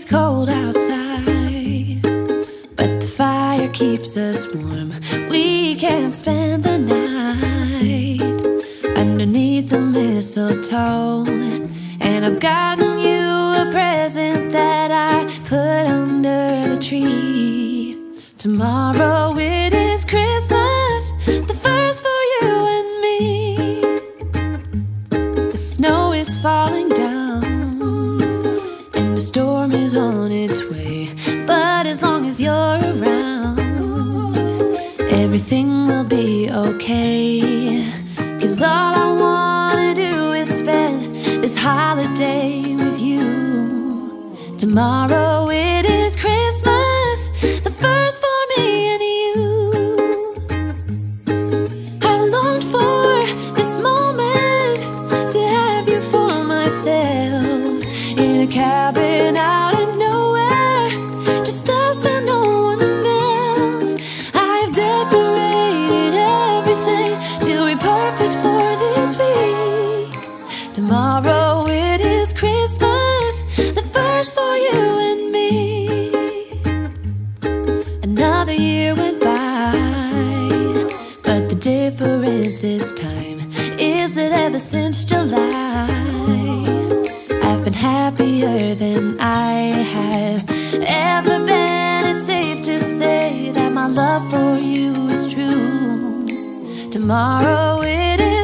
It's cold outside, but the fire keeps us warm. We can spend the night underneath the mistletoe. And I've gotten you a present that I put under the tree. Tomorrow it is Christmas, the first for you and me. The snow is falling down and the storm is on its way. But as long as you're around, everything will be okay. 'Cause all I wanna do is spend this holiday with you. Tomorrow it is Christmas, the first for me and you. I've longed for this moment to have you for myself, in a cabin out in nowhere, just us and no one else. I've decorated everything to be perfect for this week. Tomorrow it is Christmas, the first for you and me. Another year went by, but the difference this time is that ever since July, I've been happier than I have ever been. It's safe to say that my love for you is true. Tomorrow it is